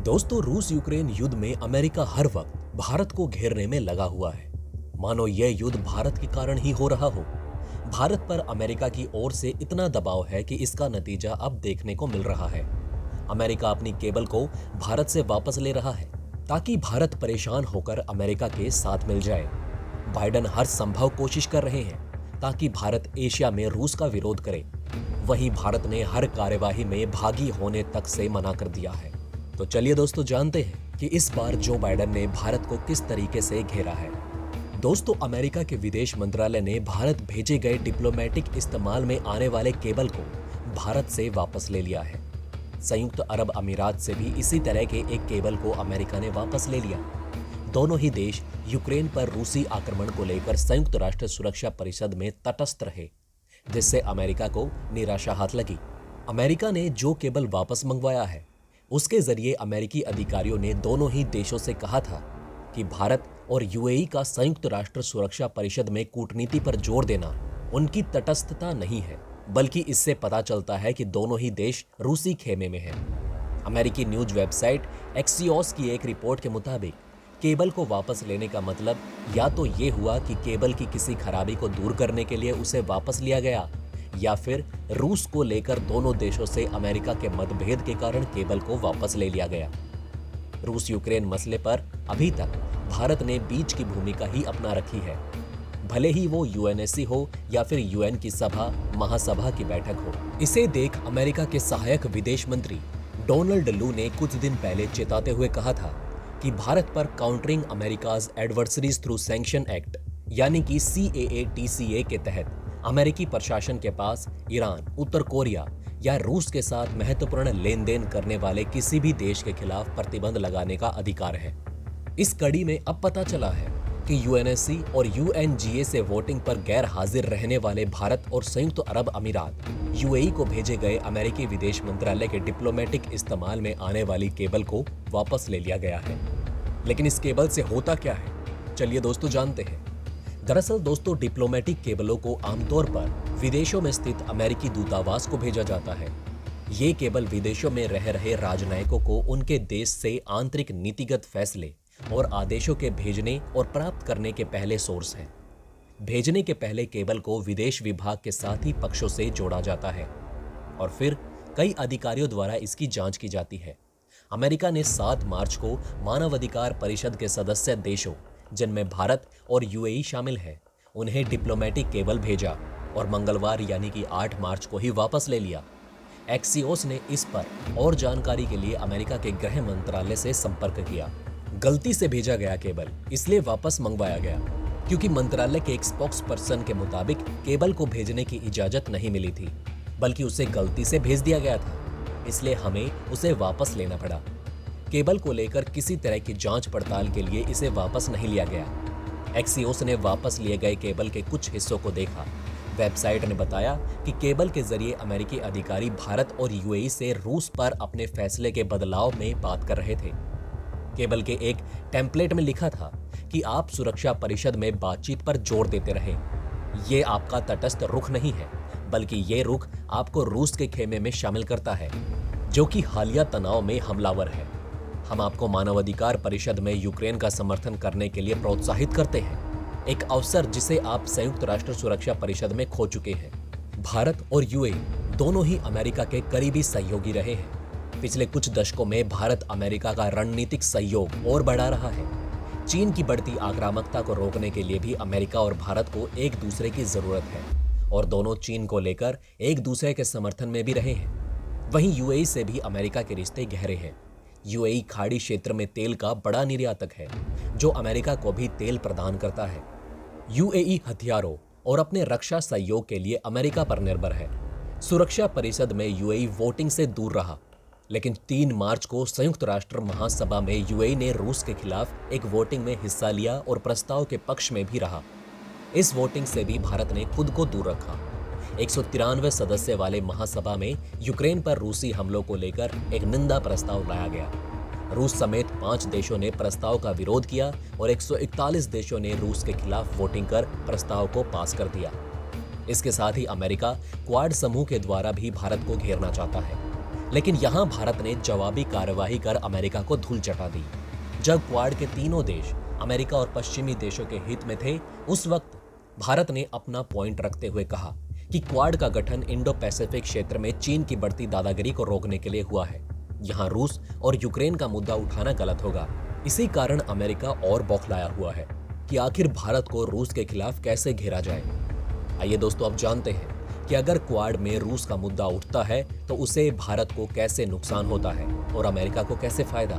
दोस्तों, रूस यूक्रेन युद्ध में अमेरिका हर वक्त भारत को घेरने में लगा हुआ है। मानो यह युद्ध भारत के कारण ही हो रहा हो। भारत पर अमेरिका की ओर से इतना दबाव है कि इसका नतीजा अब देखने को मिल रहा है। अमेरिका अपनी केबल को भारत से वापस ले रहा है ताकि भारत परेशान होकर अमेरिका के साथ मिल जाए। बाइडेन हर संभव कोशिश कर रहे हैं ताकि भारत एशिया में रूस का विरोध करे। वहीं भारत ने हर कार्यवाही में भागी होने तक से मना कर दिया है। तो चलिए दोस्तों, जानते हैं कि इस बार जो बाइडेन ने भारत को किस तरीके से घेरा है। दोस्तों, अमेरिका के विदेश मंत्रालय ने भारत भेजे गए डिप्लोमेटिक इस्तेमाल में आने वाले केबल को भारत से वापस ले लिया है। संयुक्त अरब अमीरात से भी इसी तरह के एक केबल को अमेरिका ने वापस ले लिया। दोनों ही देश यूक्रेन पर रूसी आक्रमण को लेकर संयुक्त राष्ट्र सुरक्षा परिषद में तटस्थ रहे, जिससे अमेरिका को निराशा हाथ लगी। अमेरिका ने जो केबल वापस मंगवाया है, उसके जरिए अमेरिकी अधिकारियों ने दोनों ही देशों से कहा था कि भारत और यूएई का संयुक्त राष्ट्र सुरक्षा परिषद में कूटनीति पर जोर देना उनकी तटस्थता नहीं है, बल्कि इससे पता चलता है कि दोनों ही देश रूसी खेमे में हैं। अमेरिकी न्यूज वेबसाइट एक्सियोस की एक रिपोर्ट के मुताबिक केबल को वापस लेने का मतलब या तो ये हुआ कि केबल की किसी खराबी को दूर करने के लिए उसे वापस लिया गया, या फिर रूस को लेकर दोनों देशों से अमेरिका के मतभेद के कारण केबल को वापस ले लिया गया। रूस यूक्रेन मसले पर अभी तक भारत ने बीच की भूमिका ही अपना रखी है, भले ही वो यूएनएससी हो या फिर यूएन की सभा महासभा की बैठक हो। इसे देख अमेरिका के सहायक विदेश मंत्री डोनाल्ड लू ने कुछ दिन पहले चेताते हुए कहा था कि भारत पर countering America's adversaries through sanction act यानी कि CAATCA के तहत अमेरिकी प्रशासन के पास ईरान, उत्तर कोरिया या रूस के साथ महत्वपूर्ण लेन देन करने वाले किसी भी देश के खिलाफ प्रतिबंध लगाने का अधिकार है। इस कड़ी में अब पता चला है कि यूएनएससी और UNGA से वोटिंग पर गैर हाजिर रहने वाले भारत और संयुक्त अरब अमीरात यूएई को भेजे गए अमेरिकी विदेश मंत्रालय के डिप्लोमेटिक इस्तेमाल में आने वाली केबल को वापस ले लिया गया है। लेकिन इस केबल से होता क्या है, चलिए दोस्तों जानते हैं। दरअसल दोस्तों, डिप्लोमेटिक केबलों को आमतौर पर विदेशों में स्थित अमेरिकी दूतावास को भेजा जाता है। ये केबल विदेशों में रह रहे राजनयिकों को उनके देश से आंतरिक नीतिगत फैसले और आदेशों के भेजने और प्राप्त करने के पहले सोर्स हैं। भेजने के पहले केबल को विदेश विभाग के साथी पक्षों से जोड़ा जाता है और फिर कई अधिकारियों द्वारा इसकी जांच की जाती है। अमेरिका ने 7 मार्च को मानवाधिकार परिषद के सदस्य देशों, जिनमें भारत और यूएई शामिल है, उन्हें डिप्लोमेटिक केबल भेजा और मंगलवार यानी कि 8 मार्च को ही वापस ले लिया। एक्सियोस ने इस पर और जानकारी के लिए अमेरिका के गृह मंत्रालय से संपर्क किया। गलती से भेजा गया केबल इसलिए वापस मंगवाया गया क्योंकि मंत्रालय के एक स्पोक्स पर्सन के मुताबिक केबल को भेजने की इजाजत नहीं मिली थी, बल्कि उसे गलती से भेज दिया गया था, इसलिए हमें उसे वापस लेना पड़ा। केबल को लेकर किसी तरह की जांच पड़ताल के लिए इसे वापस नहीं लिया गया। एक्सियोस ने वापस लिए गए केबल के कुछ हिस्सों को देखा। वेबसाइट ने बताया कि केबल के जरिए अमेरिकी अधिकारी भारत और यूएई से रूस पर अपने फैसले के बदलाव में बात कर रहे थे। केबल के एक टेम्पलेट में लिखा था कि आप सुरक्षा परिषद में बातचीत पर जोर देते रहें। ये आपका तटस्थ रुख नहीं है, बल्कि ये रुख आपको रूस के खेमे में शामिल करता है, जो कि हालिया तनाव में हमलावर है। हम आपको मानवाधिकार परिषद में यूक्रेन का समर्थन करने के लिए प्रोत्साहित करते हैं, एक अवसर जिसे आप संयुक्त राष्ट्र सुरक्षा परिषद में खो चुके हैं। भारत और यूएई दोनों ही अमेरिका के करीबी सहयोगी रहे हैं। पिछले कुछ दशकों में भारत अमेरिका का रणनीतिक सहयोग और बढ़ा रहा है। चीन की बढ़ती आक्रामकता को रोकने के लिए भी अमेरिका और भारत को एक दूसरे की जरूरत है और दोनों चीन को लेकर एक दूसरे के समर्थन में भी रहे हैं। वहीं यूएई से भी अमेरिका के रिश्ते गहरे हैं। यूएई खाड़ी क्षेत्र में तेल का बड़ा निर्यातक है, जो अमेरिका को भी तेल प्रदान करता है। यूएई हथियारों और अपने रक्षा सहयोग के लिए अमेरिका पर निर्भर है। सुरक्षा परिषद में यूएई वोटिंग से दूर रहा, लेकिन 3 मार्च को संयुक्त राष्ट्र महासभा में यूएई ने रूस के खिलाफ एक वोटिंग में हिस्सा लिया और प्रस्ताव के पक्ष में भी रहा। इस वोटिंग से भी भारत ने खुद को दूर रखा। 193 सदस्य वाले महासभा में यूक्रेन पर रूसी हमलों को लेकर एक निंदा प्रस्ताव लाया गया। रूस समेत 5 देशों ने प्रस्ताव का विरोध किया और 141 देशों ने रूस के खिलाफ वोटिंग कर प्रस्ताव को पास कर दिया। इसके साथ ही अमेरिका क्वाड समूह के द्वारा भी भारत को घेरना चाहता है। लेकिन यहां भारत ने जवाबी कार्यवाही कर अमेरिका को धूल चटा दी। जब क्वाड के तीनों देश अमेरिका और पश्चिमी देशों के हित में थे, उस वक्त भारत ने अपना पॉइंट रखते हुए कहा कि क्वाड का गठन इंडो पैसिफिक क्षेत्र में चीन की बढ़ती दादागिरी को रोकने के लिए हुआ है। यहाँ रूस और यूक्रेन का मुद्दा उठाना गलत होगा। इसी कारण अमेरिका और बौखलाया हुआ है कि आखिर भारत को रूस के खिलाफ कैसे घेरा जाए। आइए दोस्तों, अब जानते हैं कि अगर क्वाड में रूस का मुद्दा उठता है तो उसे भारत को कैसे नुकसान होता है और अमेरिका को कैसे फायदा।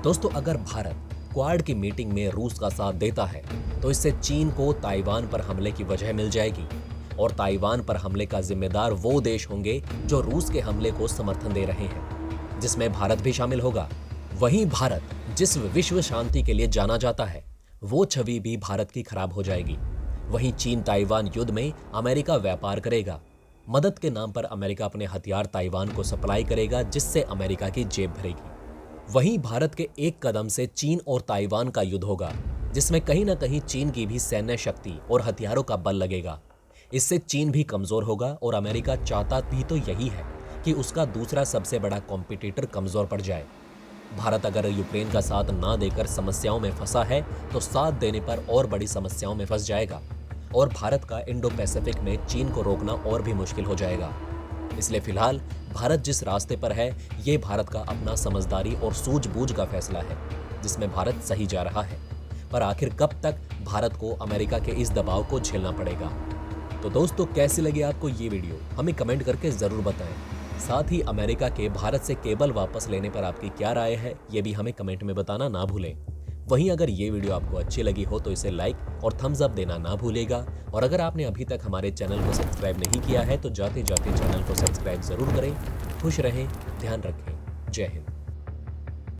दोस्तों, अगर भारत क्वाड की मीटिंग में रूस का साथ देता है तो इससे चीन को ताइवान पर हमले की वजह मिल जाएगी और ताइवान पर हमले का जिम्मेदार वो देश होंगे जो रूस के हमले को समर्थन दे रहे हैं, जिसमें भारत भी शामिल होगा। वहीं भारत जिस विश्व शांति के लिए जाना जाता है, वो छवि भी भारत की खराब हो जाएगी। वहीं चीन ताइवान युद्ध में अमेरिका व्यापार करेगा। मदद के नाम पर अमेरिका अपने हथियार ताइवान को सप्लाई करेगा, जिससे अमेरिका की जेब भरेगी। वहीं भारत के एक कदम से चीन और ताइवान का युद्ध होगा, जिसमें कहीं ना कहीं चीन की भी सैन्य शक्ति और हथियारों का बल लगेगा। इससे चीन भी कमजोर होगा और अमेरिका चाहता भी तो यही है कि उसका दूसरा सबसे बड़ा कॉम्पिटिटर कमजोर पड़ जाए। भारत अगर यूक्रेन का साथ ना देकर समस्याओं में फंसा है तो साथ देने पर और बड़ी समस्याओं में फंस जाएगा और भारत का इंडो पैसिफिक में चीन को रोकना और भी मुश्किल हो जाएगा। इसलिए फिलहाल भारत जिस रास्ते पर है, ये भारत का अपना समझदारी और सूझबूझ का फैसला है, जिसमें भारत सही जा रहा है। पर आखिर कब तक भारत को अमेरिका के इस दबाव को झेलना पड़ेगा। तो दोस्तों, कैसी लगी आपको ये वीडियो, हमें कमेंट करके जरूर बताएं। साथ ही अमेरिका के भारत से केबल वापस लेने पर आपकी क्या राय है, ये भी हमें कमेंट में बताना ना भूलें। वहीं अगर ये वीडियो आपको अच्छी लगी हो तो इसे लाइक और थम्स अप देना ना भूलेगा। और अगर आपने अभी तक हमारे चैनल को सब्सक्राइब नहीं किया है तो जाते जाते चैनल को सब्सक्राइब जरूर करें। खुश रहें, ध्यान रखें। जय हिंद।